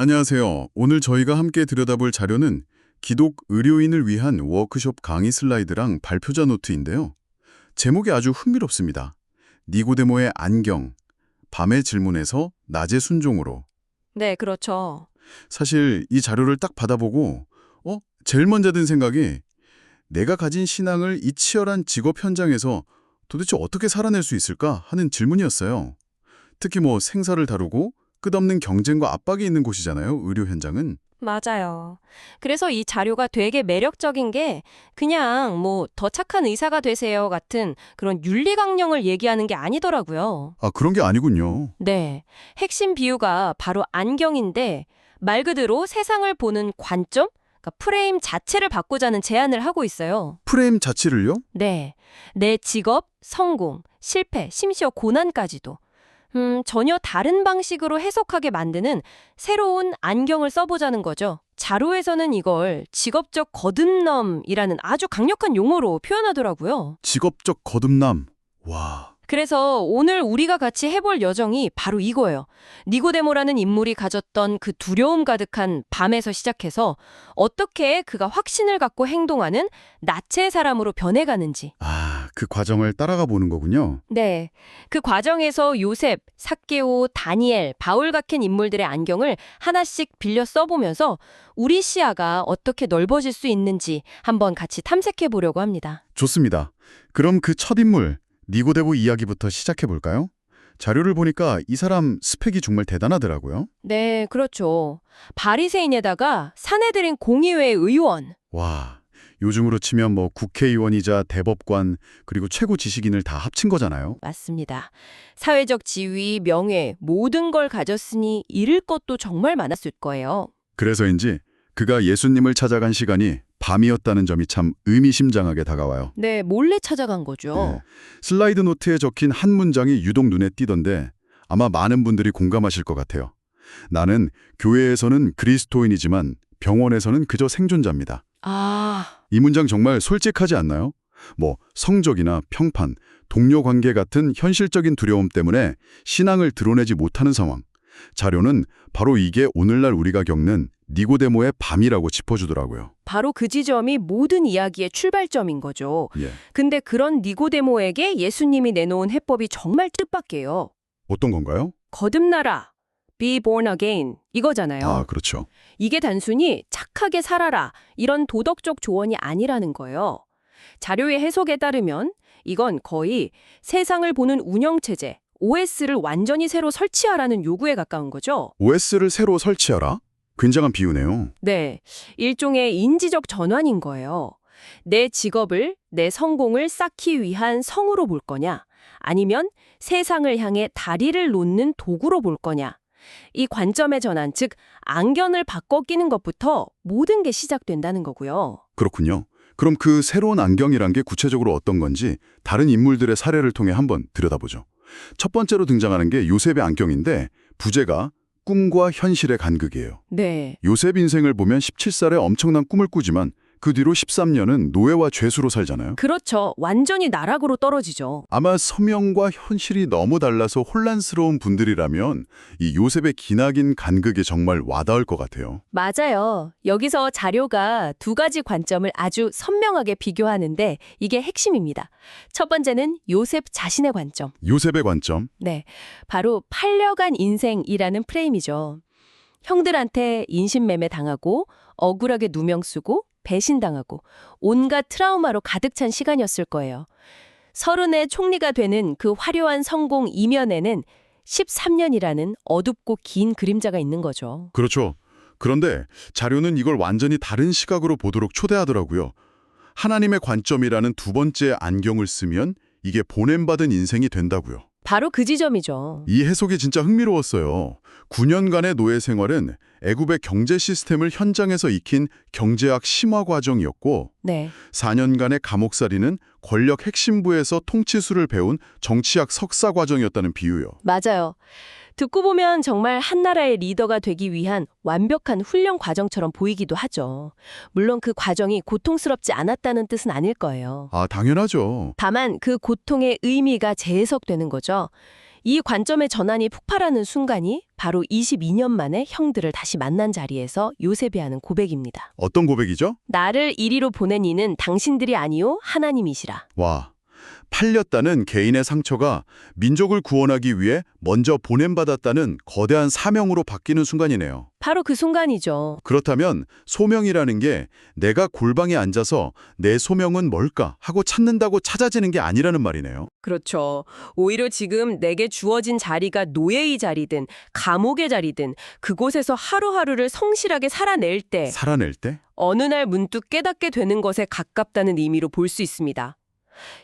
안녕하세요. 오늘 저희가 함께 들여다볼 자료는 기독 의료인을 위한 워크숍 강의 슬라이드랑 발표자 노트인데요. 제목이 아주 흥미롭습니다. 니고데모의 안경, 밤의 질문에서 낮의 순종으로. 네, 그렇죠. 사실 이 자료를 딱 받아보고 제일 먼저 든 생각이 내가 가진 신앙을 이 치열한 직업 현장에서 도대체 어떻게 살아낼 수 있을까 하는 질문이었어요. 특히 생사를 다루고 끝없는 경쟁과 압박이 있는 곳이잖아요, 의료 현장은. 맞아요. 그래서 이 자료가 되게 매력적인 게 그냥 더 착한 의사가 되세요 같은 그런 윤리 강령을 얘기하는 게 아니더라고요. 아, 그런 게 아니군요. 네. 핵심 비유가 바로 안경인데 말 그대로 세상을 보는 관점, 그러니까 프레임 자체를 바꾸자는 제안을 하고 있어요. 프레임 자체를요? 네. 내 직업, 성공, 실패, 심지어 고난까지도. 전혀 다른 방식으로 해석하게 만드는 새로운 안경을 써보자는 거죠. 자료에서는 이걸 직업적 거듭남이라는 아주 강력한 용어로 표현하더라고요. 직업적 거듭남. 와, 그래서 오늘 우리가 같이 해볼 여정이 바로 이거예요. 니고데모라는 인물이 가졌던 그 두려움 가득한 밤에서 시작해서 어떻게 그가 확신을 갖고 행동하는 나체 사람으로 변해가는지. 그 과정을 따라가 보는 거군요. 네. 그 과정에서 요셉, 삭개오, 다니엘, 바울 같은 인물들의 안경을 하나씩 빌려 써보면서 우리 시야가 어떻게 넓어질 수 있는지 한번 같이 탐색해 보려고 합니다. 좋습니다. 그럼 그 첫 인물, 니고데모 이야기부터 시작해 볼까요? 자료를 보니까 이 사람 스펙이 정말 대단하더라고요. 네, 그렇죠. 바리새인에다가 사내들인 공의회 의원. 와, 요즘으로 치면 국회의원이자 대법관 그리고 최고 지식인을 다 합친 거잖아요. 맞습니다. 사회적 지위, 명예, 모든 걸 가졌으니 잃을 것도 정말 많았을 거예요. 그래서인지 그가 예수님을 찾아간 시간이 밤이었다는 점이 참 의미심장하게 다가와요. 네, 몰래 찾아간 거죠. 네. 슬라이드 노트에 적힌 한 문장이 유독 눈에 띄던데 아마 많은 분들이 공감하실 것 같아요. 나는 교회에서는 그리스도인이지만 병원에서는 그저 생존자입니다. 아, 이 문장 정말 솔직하지 않나요? 성적이나 평판, 동료 관계 같은 현실적인 두려움 때문에 신앙을 드러내지 못하는 상황. 자료는 바로 이게 오늘날 우리가 겪는 니고데모의 밤이라고 짚어주더라고요. 바로 그 지점이 모든 이야기의 출발점인 거죠. 예. 근데 그런 니고데모에게 예수님이 내놓은 해법이 정말 뜻밖이에요. 어떤 건가요? 거듭나라, be born again 이거잖아요. 아, 그렇죠. 이게 단순히 착하게 살아라 이런 도덕적 조언이 아니라는 거예요. 자료의 해석에 따르면 이건 거의 세상을 보는 운영체제, OS를 완전히 새로 설치하라는 요구에 가까운 거죠. OS를 새로 설치하라? 굉장한 비유네요. 네, 일종의 인지적 전환인 거예요. 내 직업을, 내 성공을 쌓기 위한 성으로 볼 거냐, 아니면 세상을 향해 다리를 놓는 도구로 볼 거냐. 이 관점의 전환, 즉 안견을 바꿔 끼는 것부터 모든 게 시작된다는 거고요. 그렇군요. 그럼 그 새로운 안경이란 게 구체적으로 어떤 건지 다른 인물들의 사례를 통해 한번 들여다보죠. 첫 번째로 등장하는 게 요셉의 안경인데 부제가 꿈과 현실의 간극이에요. 네, 요셉 인생을 보면 17살에 엄청난 꿈을 꾸지만 그 뒤로 13년은 노예와 죄수로 살잖아요. 그렇죠. 완전히 나락으로 떨어지죠. 아마 서명과 현실이 너무 달라서 혼란스러운 분들이라면 이 요셉의 기나긴 간극이 정말 와닿을 것 같아요. 맞아요. 여기서 자료가 두 가지 관점을 아주 선명하게 비교하는데 이게 핵심입니다. 첫 번째는 요셉 자신의 관점. 요셉의 관점. 네, 바로 팔려간 인생이라는 프레임이죠. 형들한테 인신매매 당하고 억울하게 누명 쓰고 배신당하고 온갖 트라우마로 가득 찬 시간이었을 거예요. 30의 총리가 되는 그 화려한 성공 이면에는 13년이라는 어둡고 긴 그림자가 있는 거죠. 그렇죠. 그런데 자료는 이걸 완전히 다른 시각으로 보도록 초대하더라고요. 하나님의 관점이라는 두 번째 안경을 쓰면 이게 보냄받은 인생이 된다고요. 바로 그 지점이죠. 이 해석이 진짜 흥미로웠어요. 9년간의 노예 생활은 애굽의 경제 시스템을 현장에서 익힌 경제학 심화 과정이었고 네. 4년간의 감옥살이는 권력 핵심부에서 통치술을 배운 정치학 석사 과정이었다는 비유요. 맞아요. 듣고 보면 정말 한 나라의 리더가 되기 위한 완벽한 훈련 과정처럼 보이기도 하죠. 물론 그 과정이 고통스럽지 않았다는 뜻은 아닐 거예요. 아, 당연하죠. 다만 그 고통의 의미가 재해석되는 거죠. 이 관점의 전환이 폭발하는 순간이 바로 22년 만에 형들을 다시 만난 자리에서 요셉이 하는 고백입니다. 어떤 고백이죠? 나를 이리로 보낸 이는 당신들이 아니요 하나님이시라. 와, 팔렸다는 개인의 상처가 민족을 구원하기 위해 먼저 보냄받았다는 거대한 사명으로 바뀌는 순간이네요. 바로 그 순간이죠. 그렇다면 소명이라는 게 내가 골방에 앉아서 내 소명은 뭘까 하고 찾는다고 찾아지는 게 아니라는 말이네요. 그렇죠. 오히려 지금 내게 주어진 자리가 노예의 자리든 감옥의 자리든 그곳에서 하루하루를 성실하게 살아낼 때 살아낼 때? 어느 날 문득 깨닫게 되는 것에 가깝다는 의미로 볼 수 있습니다.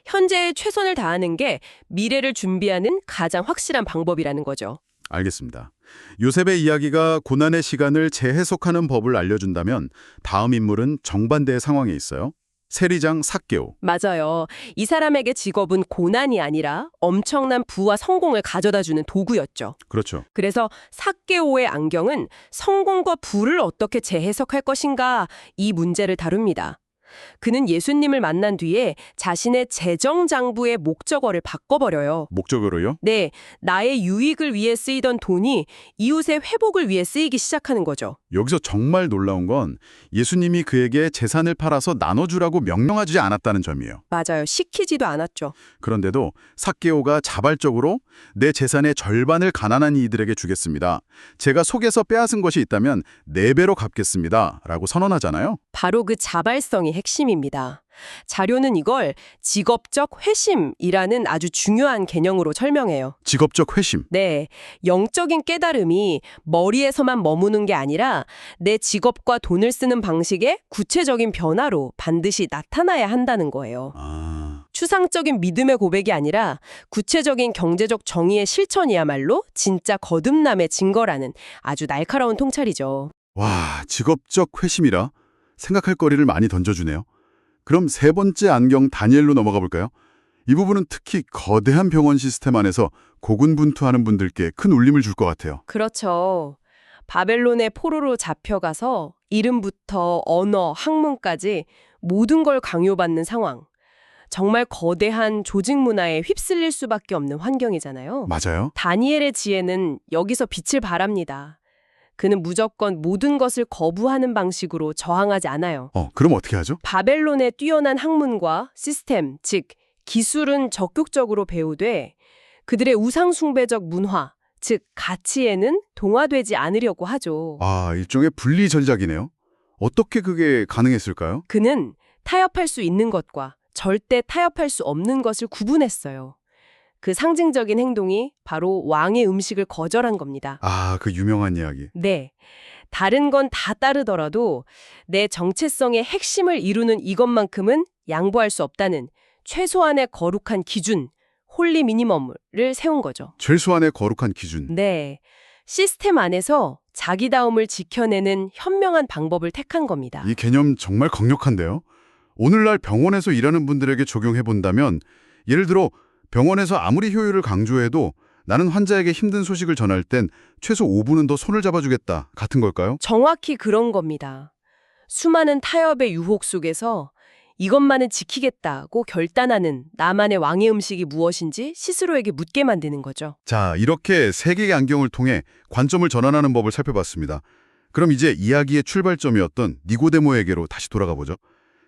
현재에 최선을 다하는 게 미래를 준비하는 가장 확실한 방법이라는 거죠. 알겠습니다. 요셉의 이야기가 고난의 시간을 재해석하는 법을 알려준다면 다음 인물은 정반대의 상황에 있어요. 세리장 삭개오. 맞아요. 이 사람에게 직업은 고난이 아니라 엄청난 부와 성공을 가져다주는 도구였죠. 그렇죠. 그래서 삭개오의 안경은 성공과 부를 어떻게 재해석할 것인가 이 문제를 다룹니다. 그는 예수님을 만난 뒤에 자신의 재정장부의 목적어를 바꿔버려요. 목적으로요? 네, 나의 유익을 위해 쓰이던 돈이 이웃의 회복을 위해 쓰이기 시작하는 거죠. 여기서 정말 놀라운 건 예수님이 그에게 재산을 팔아서 나눠주라고 명령하지 않았다는 점이에요. 맞아요. 시키지도 않았죠. 그런데도 삭개오가 자발적으로 내 재산의 절반을 가난한 이들에게 주겠습니다. 제가 속에서 빼앗은 것이 있다면 4배로 갚겠습니다. 라고 선언하잖아요. 바로 그 자발성이 핵심입니다. 자료는 이걸 직업적 회심이라는 아주 중요한 개념으로 설명해요. 직업적 회심. 네, 영적인 깨달음이 머리에서만 머무는 게 아니라 내 직업과 돈을 쓰는 방식의 구체적인 변화로 반드시 나타나야 한다는 거예요. 추상적인 믿음의 고백이 아니라 구체적인 경제적 정의의 실천이야말로 진짜 거듭남의 증거라는 아주 날카로운 통찰이죠. 와, 직업적 회심이라 생각할 거리를 많이 던져주네요. 그럼 3번째 안경 다니엘로 넘어가 볼까요? 이 부분은 특히 거대한 병원 시스템 안에서 고군분투하는 분들께 큰 울림을 줄 것 같아요. 그렇죠. 바벨론의 포로로 잡혀가서 이름부터 언어, 학문까지 모든 걸 강요받는 상황. 정말 거대한 조직 문화에 휩쓸릴 수밖에 없는 환경이잖아요. 맞아요. 다니엘의 지혜는 여기서 빛을 발합니다. 그는 무조건 모든 것을 거부하는 방식으로 저항하지 않아요. 그럼 어떻게 하죠? 바벨론의 뛰어난 학문과 시스템, 즉 기술은 적극적으로 배우되 그들의 우상숭배적 문화, 즉 가치에는 동화되지 않으려고 하죠. 일종의 분리 전략이네요. 어떻게 그게 가능했을까요? 그는 타협할 수 있는 것과 절대 타협할 수 없는 것을 구분했어요. 그 상징적인 행동이 바로 왕의 음식을 거절한 겁니다. 그 유명한 이야기. 네. 다른 건 다 따르더라도 내 정체성의 핵심을 이루는 이것만큼은 양보할 수 없다는 최소한의 거룩한 기준, 홀리 미니멈을 세운 거죠. 최소한의 거룩한 기준. 네. 시스템 안에서 자기다움을 지켜내는 현명한 방법을 택한 겁니다. 이 개념 정말 강력한데요. 오늘날 병원에서 일하는 분들에게 적용해 본다면 예를 들어 병원에서 아무리 효율을 강조해도 나는 환자에게 힘든 소식을 전할 땐 최소 5분은 더 손을 잡아주겠다 같은 걸까요? 정확히 그런 겁니다. 수많은 타협의 유혹 속에서 이것만은 지키겠다고 결단하는 나만의 왕의 음식이 무엇인지 스스로에게 묻게 만드는 거죠. 자, 이렇게 세 개의 안경을 통해 관점을 전환하는 법을 살펴봤습니다. 그럼 이제 이야기의 출발점이었던 니고데모에게로 다시 돌아가 보죠.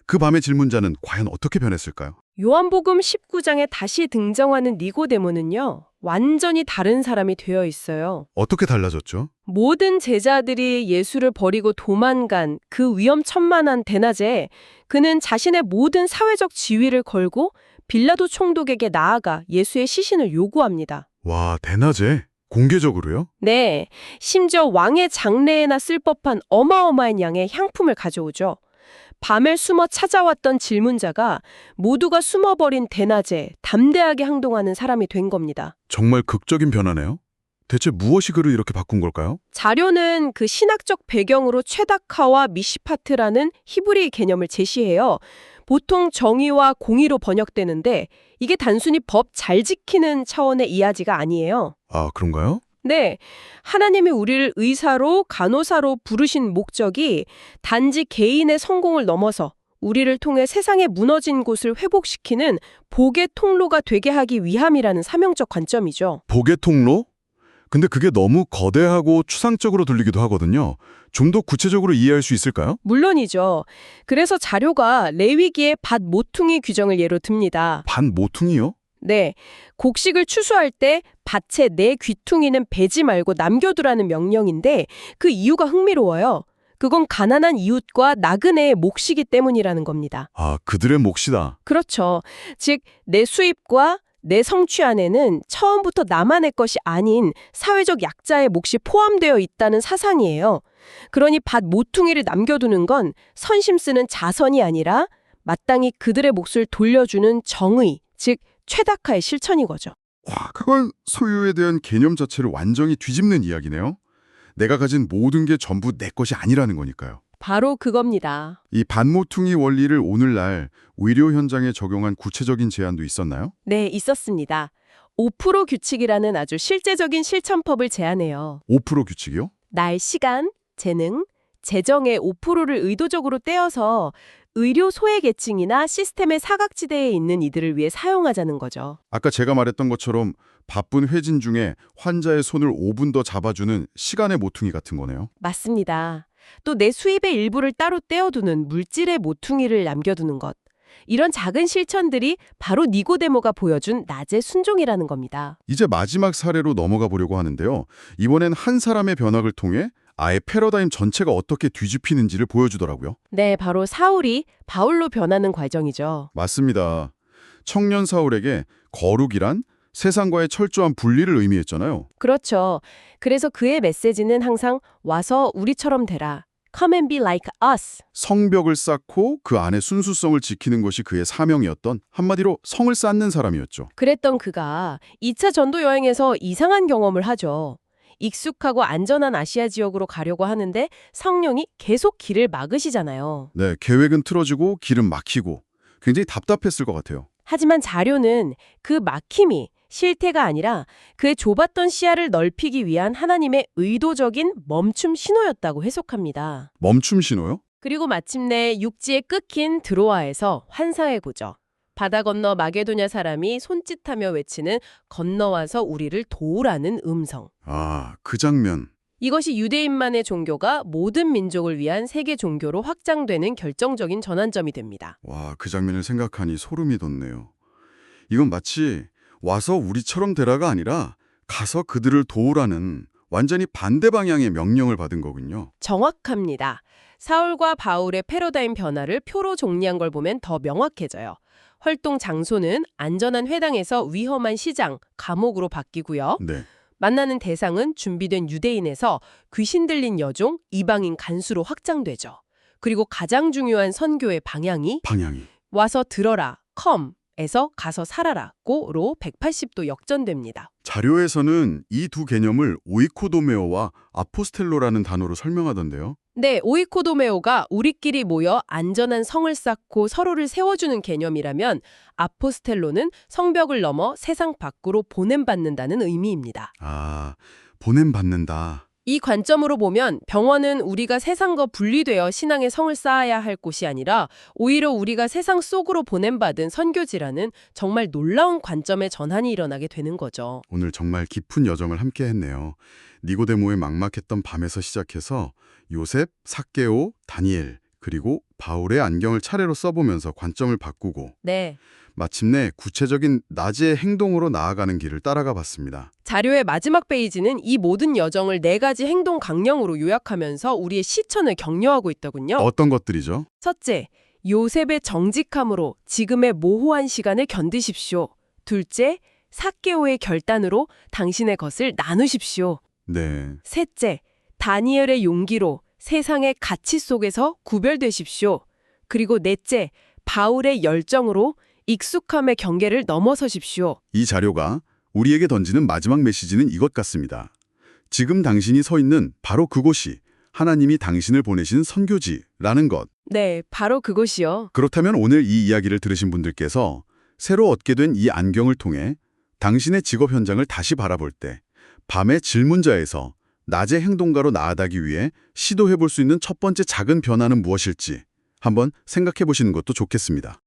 그 밤의 질문자는 과연 어떻게 변했을까요? 요한복음 19장에 다시 등장하는 니고데모는요, 완전히 다른 사람이 되어 있어요. 어떻게 달라졌죠? 모든 제자들이 예수를 버리고 도망간 그 위험천만한 대낮에 그는 자신의 모든 사회적 지위를 걸고 빌라도 총독에게 나아가 예수의 시신을 요구합니다. 와, 대낮에? 공개적으로요? 네, 심지어 왕의 장례에나 쓸 법한 어마어마한 양의 향품을 가져오죠. 밤에 숨어 찾아왔던 질문자가 모두가 숨어버린 대낮에 담대하게 행동하는 사람이 된 겁니다. 정말 극적인 변화네요. 대체 무엇이 그를 이렇게 바꾼 걸까요? 자료는 그 신학적 배경으로 최다카와 미시파트라는 히브리 개념을 제시해요. 보통 정의와 공의로 번역되는데 이게 단순히 법 잘 지키는 차원의 이야기가 아니에요. 그런가요? 네, 하나님이 우리를 의사로 간호사로 부르신 목적이 단지 개인의 성공을 넘어서 우리를 통해 세상에 무너진 곳을 회복시키는 복의 통로가 되게 하기 위함이라는 사명적 관점이죠. 복의 통로? 근데 그게 너무 거대하고 추상적으로 들리기도 하거든요. 좀 더 구체적으로 이해할 수 있을까요? 물론이죠. 그래서 자료가 레위기의 밭 모퉁이 규정을 예로 듭니다. 반 모퉁이요? 네, 곡식을 추수할 때 밭에 내 귀퉁이는 베지 말고 남겨두라는 명령인데 그 이유가 흥미로워요. 그건 가난한 이웃과 나그네의 몫이기 때문이라는 겁니다. 아, 그들의 몫이다. 그렇죠. 즉, 내 수입과 내 성취 안에는 처음부터 나만의 것이 아닌 사회적 약자의 몫이 포함되어 있다는 사상이에요. 그러니 밭 모퉁이를 남겨두는 건 선심 쓰는 자선이 아니라 마땅히 그들의 몫을 돌려주는 정의, 즉 최다카의 실천인 거죠. 와, 그건 소유에 대한 개념 자체를 완전히 뒤집는 이야기네요. 내가 가진 모든 게 전부 내 것이 아니라는 거니까요. 바로 그겁니다. 이 반모퉁이 원리를 오늘날 의료 현장에 적용한 구체적인 제안도 있었나요? 네, 있었습니다. 5% 규칙이라는 아주 실제적인 실천법을 제안해요. 5% 규칙이요? 날 시간, 재능, 재정의 5%를 의도적으로 떼어서 의료 소외계층이나 시스템의 사각지대에 있는 이들을 위해 사용하자는 거죠. 아까 제가 말했던 것처럼 바쁜 회진 중에 환자의 손을 5분 더 잡아주는 시간의 모퉁이 같은 거네요. 맞습니다. 또 내 수입의 일부를 따로 떼어두는 물질의 모퉁이를 남겨두는 것. 이런 작은 실천들이 바로 니고데모가 보여준 낮의 순종이라는 겁니다. 이제 마지막 사례로 넘어가 보려고 하는데요. 이번엔 한 사람의 변화를 통해 아예 패러다임 전체가 어떻게 뒤집히는지를 보여주더라고요. 네, 바로 사울이 바울로 변하는 과정이죠. 맞습니다. 청년 사울에게 거룩이란 세상과의 철저한 분리를 의미했잖아요. 그렇죠. 그래서 그의 메시지는 항상 와서 우리처럼 되라. Come and be like us. 성벽을 쌓고 그 안에 순수성을 지키는 것이 그의 사명이었던 한마디로 성을 쌓는 사람이었죠. 그랬던 그가 2차 전도 여행에서 이상한 경험을 하죠. 익숙하고 안전한 아시아 지역으로 가려고 하는데 성령이 계속 길을 막으시잖아요. 네, 계획은 틀어지고 길은 막히고 굉장히 답답했을 것 같아요. 하지만 자료는 그 막힘이 실태가 아니라 그의 좁았던 시야를 넓히기 위한 하나님의 의도적인 멈춤 신호였다고 해석합니다. 멈춤 신호요? 그리고 마침내 육지에 끊긴 드로아에서 환상의 구조. 바다 건너 마게도냐 사람이 손짓하며 외치는 건너와서 우리를 도우라는 음성. 아, 그 장면. 이것이 유대인만의 종교가 모든 민족을 위한 세계 종교로 확장되는 결정적인 전환점이 됩니다. 와, 그 장면을 생각하니 소름이 돋네요. 이건 마치 와서 우리처럼 되라가 아니라 가서 그들을 도우라는 완전히 반대 방향의 명령을 받은 거군요. 정확합니다. 사울과 바울의 패러다임 변화를 표로 정리한 걸 보면 더 명확해져요. 활동 장소는 안전한 회당에서 위험한 시장, 감옥으로 바뀌고요. 네. 만나는 대상은 준비된 유대인에서 귀신 들린 여종, 이방인 간수로 확장되죠. 그리고 가장 중요한 선교의 방향이 와서 들어라, ere서 가서 살아라, go로 180도 역전됩니다. 자료에서는 이 두 개념을 오이코도메오와 아포스텔로라는 단어로 설명하던데요. 네, 오이코도메오가 우리끼리 모여 안전한 성을 쌓고 서로를 세워주는 개념이라면 아포스텔로는 성벽을 넘어 세상 밖으로 보냄받는다는 의미입니다. 아, 보냄받는다. 이 관점으로 보면 병원은 우리가 세상과 분리되어 신앙의 성을 쌓아야 할 곳이 아니라 오히려 우리가 세상 속으로 보냄받은 선교지라는 정말 놀라운 관점의 전환이 일어나게 되는 거죠. 오늘 정말 깊은 여정을 함께 했네요. 니고데모의 막막했던 밤에서 시작해서 요셉, 삭개오, 다니엘, 그리고 바울의 안경을 차례로 써보면서 관점을 바꾸고 네. 마침내 구체적인 낮의 행동으로 나아가는 길을 따라가 봤습니다. 자료의 마지막 페이지는 이 모든 여정을 4가지 행동 강령으로 요약하면서 우리의 실천을 격려하고 있더군요. 어떤 것들이죠? 첫째, 요셉의 정직함으로 지금의 모호한 시간을 견디십시오. 둘째, 삭개오의 결단으로 당신의 것을 나누십시오. 네. 셋째, 다니엘의 용기로 세상의 가치 속에서 구별되십시오. 그리고 넷째, 바울의 열정으로 익숙함의 경계를 넘어서십시오. 이 자료가 우리에게 던지는 마지막 메시지는 이것 같습니다. 지금 당신이 서 있는 바로 그곳이 하나님이 당신을 보내신 선교지라는 것. 네, 바로 그것이요. 그렇다면 오늘 이 이야기를 들으신 분들께서 새로 얻게 된 이 안경을 통해 당신의 직업 현장을 다시 바라볼 때 밤의 질문자에서 낮의 행동가로 나아가기 위해 시도해볼 수 있는 첫 번째 작은 변화는 무엇일지 한번 생각해 보시는 것도 좋겠습니다.